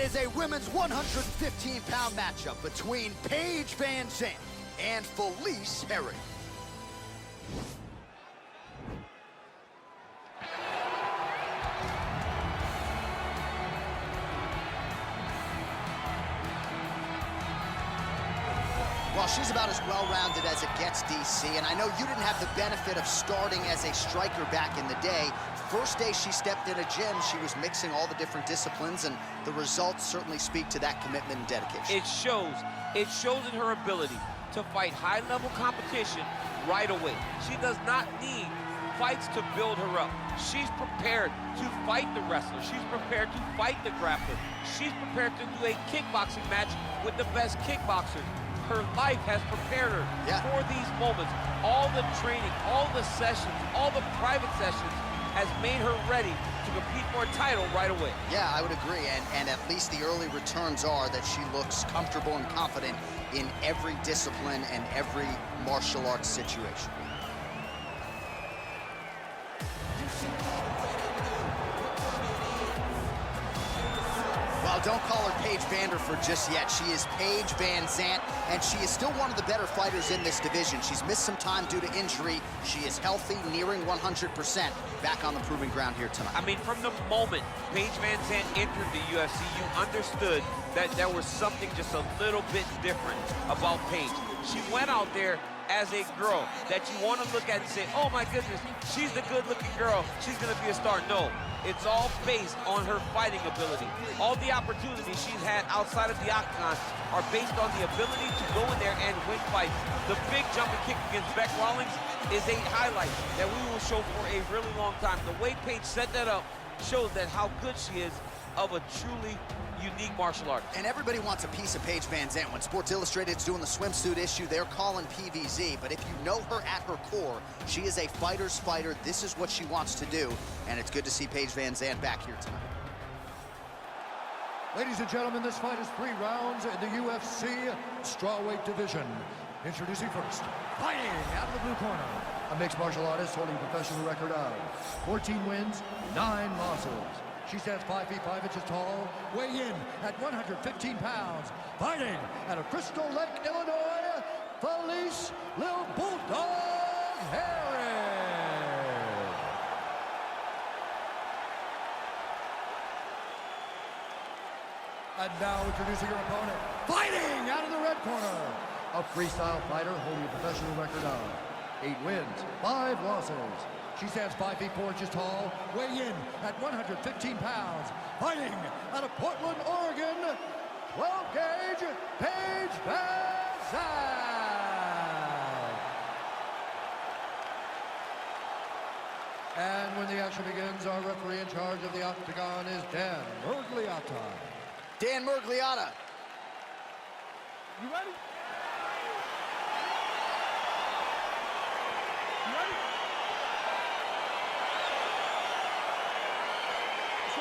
is a women's 115-pound matchup between Paige VanZant and Felice Herrig. Well, she's about as well-rounded as it gets, DC, and I know you didn't have the benefit of starting as a striker back in the day. First day she stepped in a gym, she was mixing all the different disciplines, and the results certainly speak to that commitment and dedication. It shows. It shows in her ability to fight high-level competition right away. She does not need fights to build her up. She's prepared to fight the wrestler. She's prepared to fight the grappler. She's prepared to do a kickboxing match with the best kickboxers. Her life has prepared her for these moments. All the training, all the sessions, all the private sessions has made her ready to compete for a title right away. Yeah, I would agree, and at least the early returns are that she looks comfortable and confident in every discipline and every martial arts situation. Well, don't call her Paige Vanderford just yet. She is Paige VanZant, and she is still one of the better fighters in this division. She's missed some time due to injury. She is healthy, nearing 100%, back on the proving ground here tonight. I mean, from the moment Paige VanZant entered the UFC, you understood that there was something just a little bit different about Paige. She went out there as a girl that you want to look at and say, oh my goodness, she's the good-looking girl, she's going to be a star. No, it's all based on her fighting ability. All the opportunities she's had outside of the octagon are based on the ability to go in there and win fights. The big jumping kick against Bec Rawlings is a highlight that we will show for a really long time. The way Paige set that up shows that how good she is of a truly unique martial art. And everybody wants a piece of Paige VanZant. When Sports Illustrated's doing the swimsuit issue, they're calling PVZ. But if you know her at her core, she is a fighter's fighter. This is what she wants to do, and it's good to see Paige VanZant back here tonight. Ladies and gentlemen, this fight is 3 rounds in the UFC strawweight division. Introducing first, fighting out of the blue corner, a mixed martial artist holding a professional record of 14 wins, 9 losses. She stands 5 feet 5 inches tall, weighing in at 115 pounds. Fighting out of Crystal Lake, Illinois, Felice Lil Bulldog Herrig. And now introducing her opponent, fighting out of the red corner, a freestyle fighter holding a professional record of 8 wins, 5 losses. She stands 5 feet 4 inches tall, weighing in at 115 pounds. Fighting out of Portland, Oregon, 12-gauge Paige VanZant. And when the action begins, our referee in charge of the octagon is Dan Murgliata. Dan Murgliata. You ready?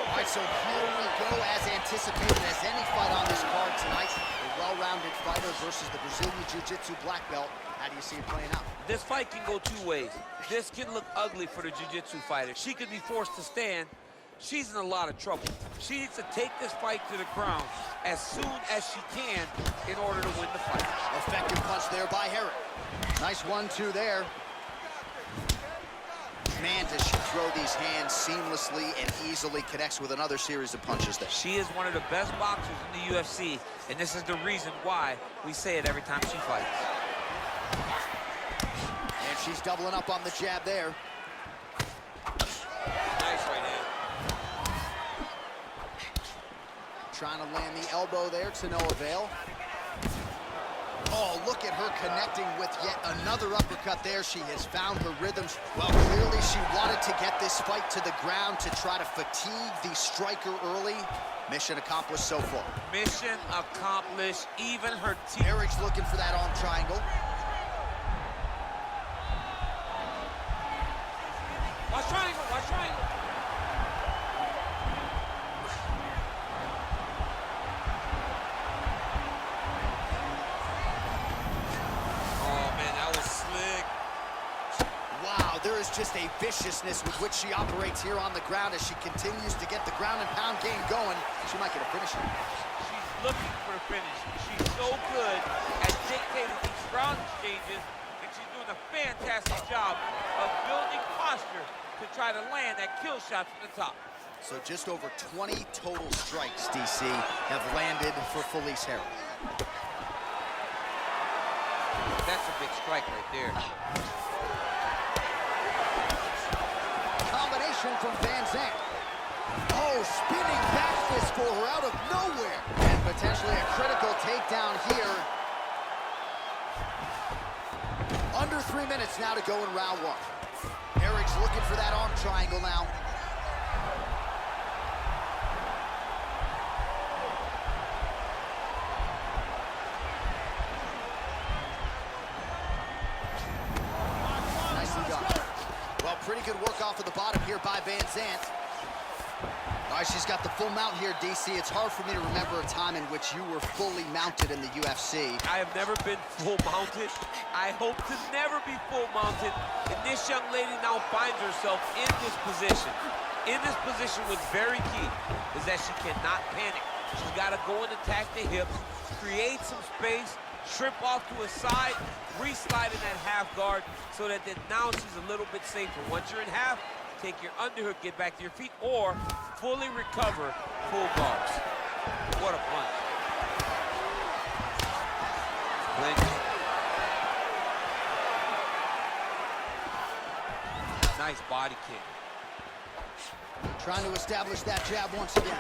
All right, so here we go, as anticipated as any fight on this card tonight. A well-rounded fighter versus the Brazilian Jiu-Jitsu black belt. How do you see it playing out? This fight can go 2 ways. This can look ugly for the Jiu-Jitsu fighter. She could be forced to stand. She's in a lot of trouble. She needs to take this fight to the ground as soon as she can in order to win the fight. Effective punch there by Herrig. Nice 1-2 there. Man, does she throw these hands seamlessly and easily, connects with another series of punches there. She is one of the best boxers in the UFC, and this is the reason why we say it every time she fights. And she's doubling up on the jab there. Nice right hand. Trying to land the elbow there to no avail. Oh, look at her connecting with yet another uppercut there. She has found her rhythms. Well, clearly she wanted to get this fight to the ground to try to fatigue the striker early. Mission accomplished so far. Mission accomplished. Even her team. Herrig's looking for that arm triangle. Watch triangle, watch triangle. There is just a viciousness with which she operates here on the ground as she continues to get the ground and pound game going. She might get a finish here. She's looking for a finish. She's so good at dictating these ground exchanges, and she's doing a fantastic job of building posture to try to land that kill shot from the top. So just over 20 total strikes, DC, have landed for Felice Herrig. That's a big strike right there. Combination from VanZant. Oh, spinning back fist for her out of nowhere. And potentially a critical takedown here. Under 3 minutes now to go in round one. Herrig's looking for that arm triangle now. Pretty good work off of the bottom here by VanZant. All right, she's got the full mount here, DC. It's hard for me to remember a time in which you were fully mounted in the UFC. I have never been full mounted. I hope to never be full mounted. And this young lady now finds herself in this position. In this position, what's very key is that she cannot panic. She's got to go and attack the hips, create some space, trip off to a side, re-slide in that half guard so that then now she's a little bit safer. Once you're in half, take your underhook, get back to your feet, or fully recover full guards. What a punch. Clinch. Nice body kick. Trying to establish that jab once again.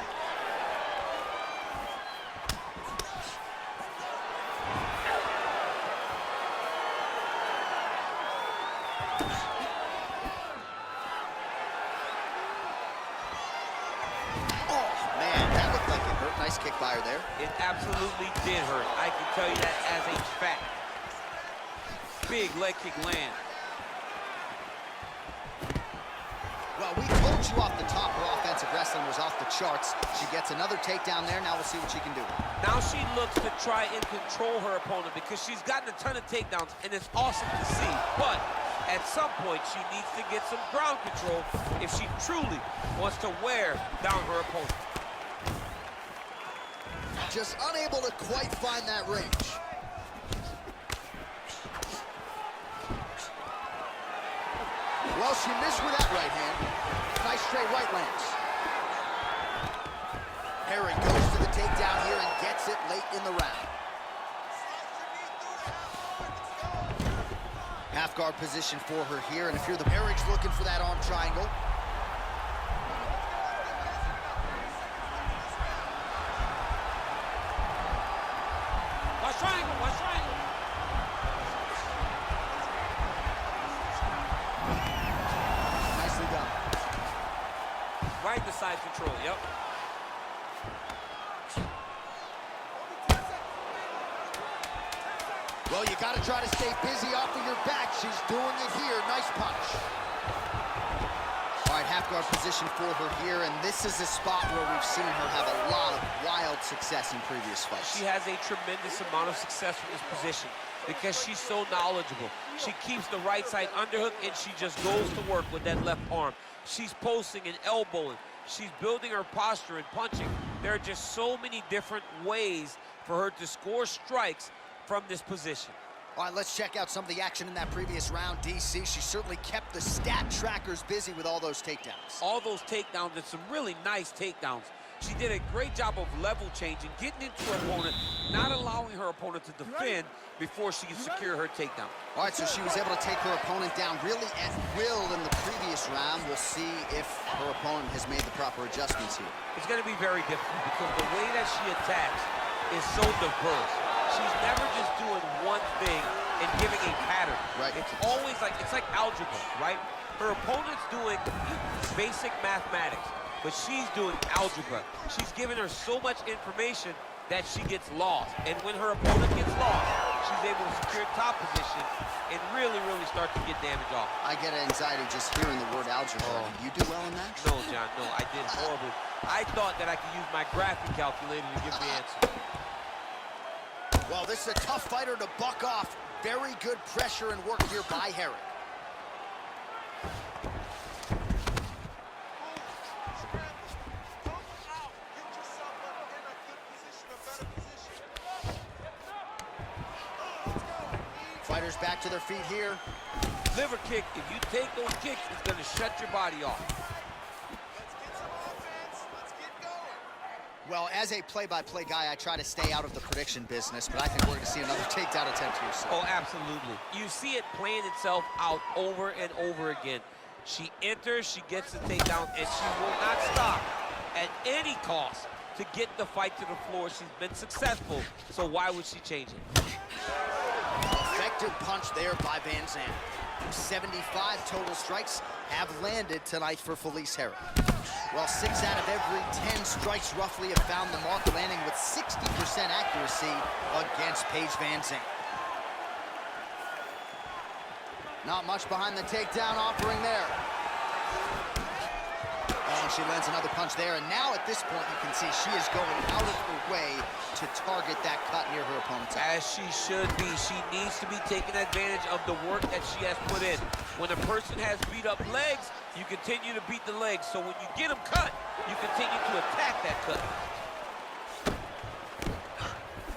Nice kick by her there. It absolutely did hurt. I can tell you that as a fact. Big leg kick land. Well, we told you off the top her offensive wrestling was off the charts. She gets another takedown there. Now we'll see what she can do. Now she looks to try and control her opponent because she's gotten a ton of takedowns, and it's awesome to see. But at some point, she needs to get some ground control if she truly wants to wear down her opponent. Just unable to quite find that range. Well, she missed with that right hand. Nice straight right lands. Herrig goes to the takedown here and gets it late in the round. Half guard position for her here, and if you're the Herrig's looking for that arm triangle. Triangle, watch triangle. Nicely done. Right to side control, yep. Well, you got to try to stay busy off of your back. She's doing it here. Nice punch. All right, half guard position for her here, and this is a spot where we've seen her have a lot of wild success in previous fights. She has a tremendous amount of success from this position because she's so knowledgeable. She keeps the right side underhook, and she just goes to work with that left arm. She's posting and elbowing. She's building her posture and punching. There are just so many different ways for her to score strikes from this position. All right, let's check out some of the action in that previous round, DC. She certainly kept the stat trackers busy with all those takedowns. All those takedowns and some really nice takedowns. She did a great job of level changing, getting into her opponent, not allowing her opponent to defend before she can secure her takedown. All right, so she was able to take her opponent down really at will in the previous round. We'll see if her opponent has made the proper adjustments here. It's going to be very difficult because the way that she attacks is so diverse. She's never just doing one thing and giving a pattern. Right. It's always like, it's like algebra, right? Her opponent's doing basic mathematics, but she's doing algebra. She's giving her so much information that she gets lost. And when her opponent gets lost, she's able to secure top position and really, really start to get damage off. I get anxiety just hearing the word algebra. Did you do well in that? No, John, no, I did horribly. I thought that I could use my graphing calculator to give the answer. Well, this is a tough fighter to buck off. Very good pressure and work here by Herrig. Fighters back to their feet here. Liver kick, if you take those kicks, it's gonna shut your body off. Well, as a play-by-play guy, I try to stay out of the prediction business, but I think we're going to see another takedown attempt here soon. Oh, absolutely. You see it playing itself out over and over again. She enters, she gets the takedown, and she will not stop at any cost to get the fight to the floor. She's been successful, so why would she change it? Effective punch there by VanZant. 75 total strikes have landed tonight for Felice Herrig. Well, 6 out of every 10 strikes roughly have found the mark, landing with 60% accuracy against Paige VanZant. Not much behind the takedown offering there. And she lands another punch there, and now at this point you can see she is going out of her way to target that cut near her opponent's eye. As she should be. She needs to be taking advantage of the work that she has put in. When a person has beat up legs, you continue to beat the legs. So when you get them cut, you continue to attack that cut.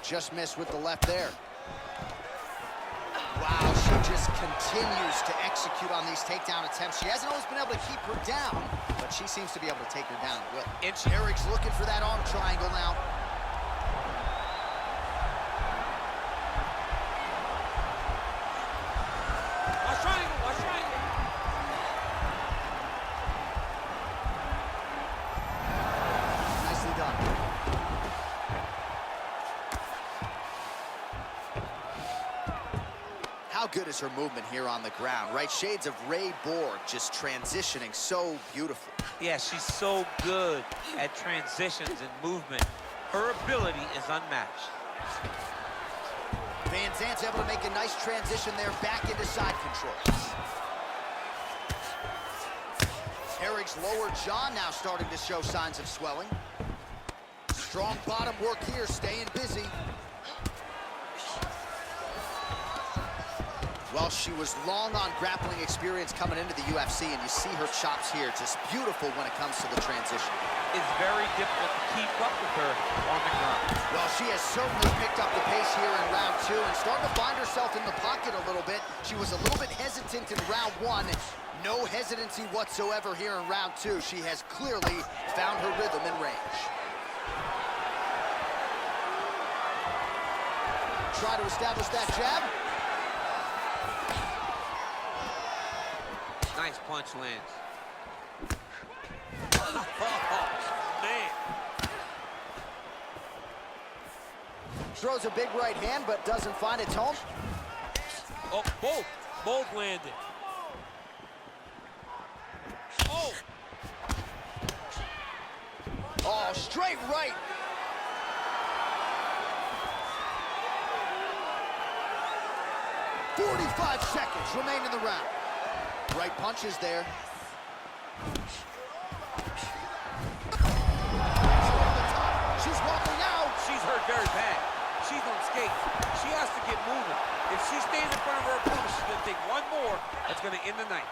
Just missed with the left there. Wow, she just continues to execute on these takedown attempts. She hasn't always been able to keep her down, but she seems to be able to take her down at will. And Herrig's looking for that arm triangle now. Watch triangle, watch triangle. Nicely done. How good is her movement here on the ground, right? Shades of Ray Borg, just transitioning so beautifully. Yeah, she's so good at transitions and movement. Her ability is unmatched. VanZant's able to make a nice transition there back into side control. Herrig's lower jaw now starting to show signs of swelling. Strong bottom work here, staying busy. Well, she was long on grappling experience coming into the UFC, and you see her chops here, just beautiful when it comes to the transition. It's very difficult to keep up with her on the ground. Well, she has certainly picked up the pace here in round 2 and starting to find herself in the pocket a little bit. She was a little bit hesitant in round 1. No hesitancy whatsoever here in round 2. She has clearly found her rhythm and range. Try to establish that jab. Nice punch lands. Oh, man. Throws a big right hand, but doesn't find its home. Oh, both landed. Oh. Oh, straight right. "45 seconds remain in the round." Right punches there. She's walking out. She's hurt very bad. She's on skates. She has to get moving. If she stays in front of her opponent, she's going to take one more. That's going to end the night.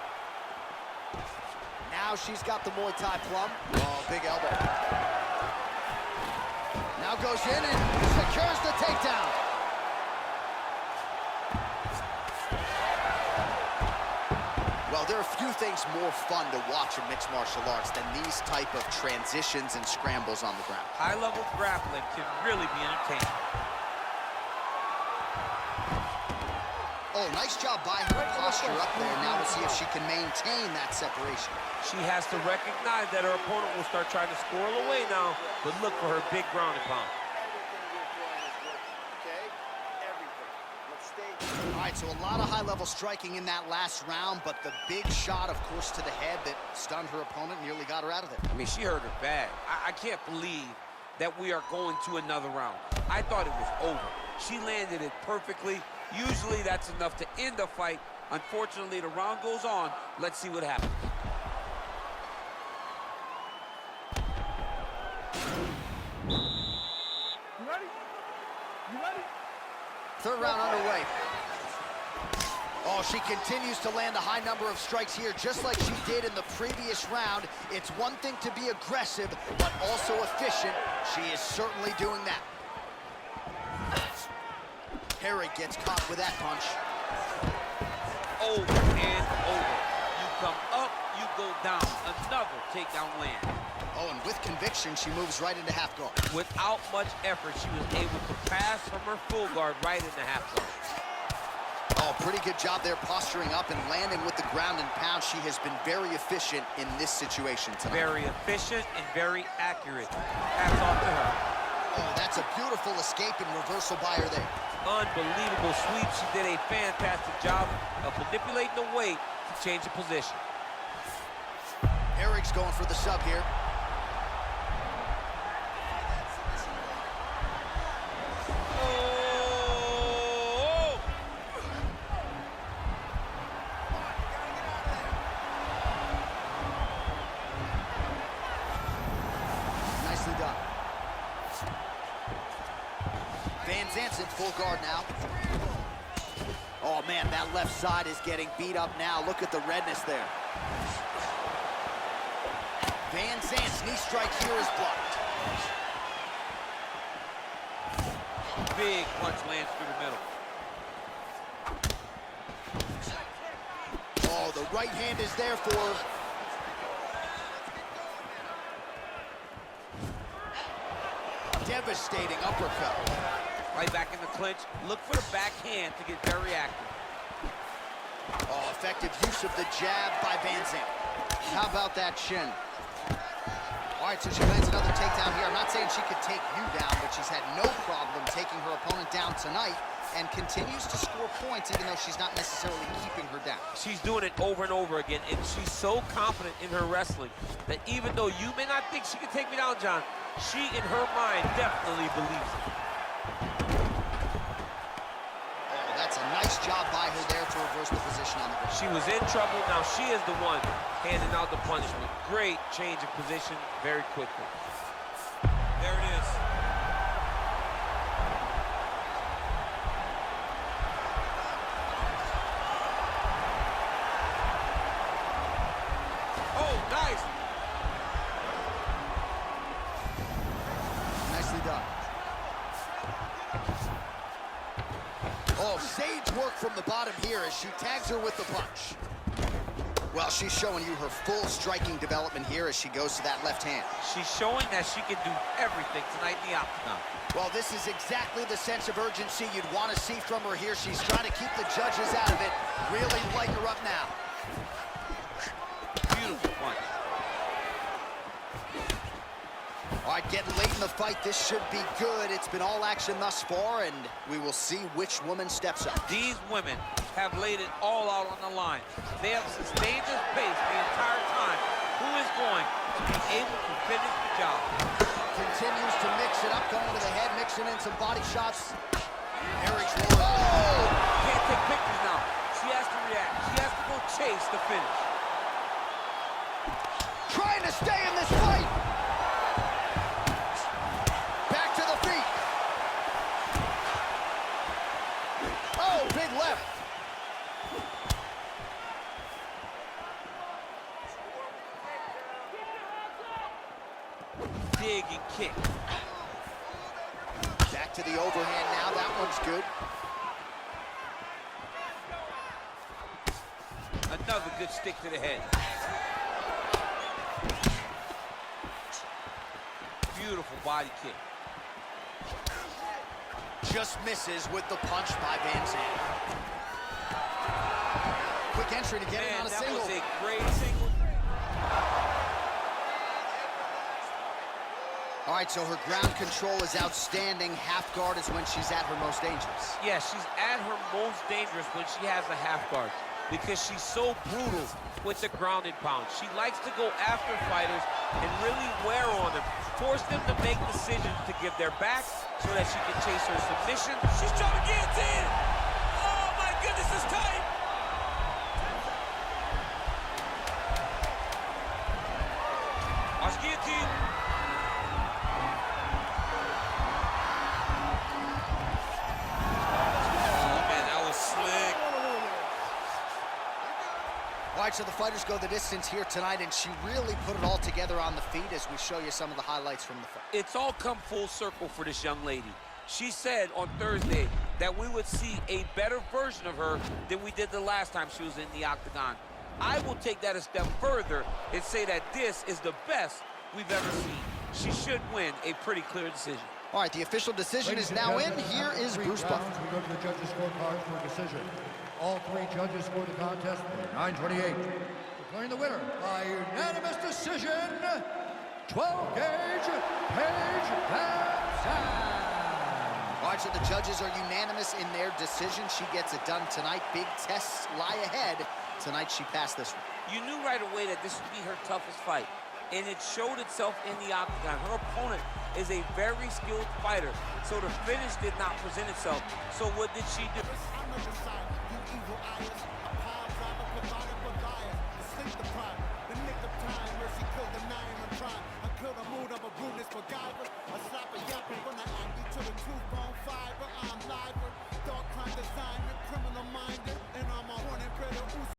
Now she's got the Muay Thai plum. Oh, big elbow. Now goes in and secures the takedown. Well, there are few things more fun to watch in mixed martial arts than these type of transitions and scrambles on the ground. High-level grappling can really be entertaining. Oh, nice job by her posture up there. Now we'll see if she can maintain that separation. She has to recognize that her opponent will start trying to squirrel away now, but look for her big ground and pound. All right, so a lot of high-level striking in that last round, but the big shot, of course, to the head that stunned her opponent, nearly got her out of there. I mean, she hurt her bad. I can't believe that we are going to another round. I thought it was over. She landed it perfectly. Usually that's enough to end the fight. Unfortunately, the round goes on. Let's see what happens. You ready? You ready? Third round underway. Oh, she continues to land a high number of strikes here, just like she did in the previous round. It's one thing to be aggressive, but also efficient. She is certainly doing that. Herrig gets caught with that punch. over and over. You come up, you go down. Another takedown land. Oh, and with conviction, she moves right into half guard. Without much effort, she was able to pass from her full guard right into half guard. Oh, pretty good job there posturing up and landing with the ground and pound. She has been very efficient in this situation tonight. Very efficient and very accurate. Hats off to her. Oh, that's a beautiful escape and reversal by her there. Unbelievable sweep. She did a fantastic job of manipulating the weight to change the position. Herrig's going for the sub here. Oh! Nicely done. VanZant's in full guard now. Oh, man, that left side is getting beat up now. Look at the redness there. VanZant's knee strike here is blocked. Big punch lands through the middle. Oh, the right hand is there for her. Devastating uppercut. Right back in the clinch. Look for the backhand to get very active. Oh, effective use of the jab by VanZant. How about that shin? All right, so she lands another takedown here. I'm not saying she could take you down, but she's had no problem taking her opponent down tonight and continues to score points even though she's not necessarily keeping her down. She's doing it over and over again, and she's so confident in her wrestling that even though you may not think she can take me down, John, she, in her mind, definitely believes it. Oh, that's a nice job by her there to reverse the position on the ground. She was in trouble. Now she is the one handing out the punishment. Great change of position very quickly. There it is. Oh, nice. Nicely done. Oh, sage work from the bottom here as she tags her with the punch. Well, she's showing you her full striking development here as she goes to that left hand. She's showing that she can do everything tonight in the octagon. Well, this is exactly the sense of urgency you'd want to see from her here. She's trying to keep the judges out of it. Really lighten her up now. Beautiful punch. All right, getting late in the fight. This should be good. It's been all action thus far, and we will see which woman steps up. These women have laid it all out on the line. They have sustained this pace the entire time. Who is going to be able to finish the job? Continues to mix it up, going to the head, mixing in some body shots. Herrig's rolling. Oh! Can't take pictures now. She has to react. She has to go chase the finish. Trying to stay in this fight. Back to the feet. Oh, big left. Dig and kick. Back to the overhand now. That one's good. Another good stick to the head. Beautiful body kick. Just misses with the punch by VanZant. Quick entry to get it on a single. That was a great single. All right, so her ground control is outstanding. Half guard is when she's at her most dangerous. Yeah, she's at her most dangerous when she has a half guard because she's so brutal with the ground and pound. She likes to go after fighters and really wear on them, force them to make decisions to give their back so that she can chase her submission. She's trying to guillotine. Oh, my goodness, it's tight. Watch guillotine. All right, so the fighters go the distance here tonight, and she really put it all together on the feet as we show you some of the highlights from the fight. It's all come full circle for this young lady. She said on Thursday that we would see a better version of her than we did the last time she was in the octagon. I will take that a step further and say that this is the best we've ever seen. She should win a pretty clear decision. All right, the official decision is now in. Here is Bruce Buffer. We go to the judges' scorecard for a decision. All three judges scored the contest 9-28. Declaring the winner by unanimous decision, 12-gauge Paige VanZant. All right, so the judges are unanimous in their decision. She gets it done tonight. Big tests lie ahead. Tonight, she passed this one. You knew right away that this would be her toughest fight, and it showed itself in the octagon. Her opponent is a very skilled fighter, so the finish did not present itself. So what did she do? Kill the mood of a bruteness for God, a slap a yapping when I act,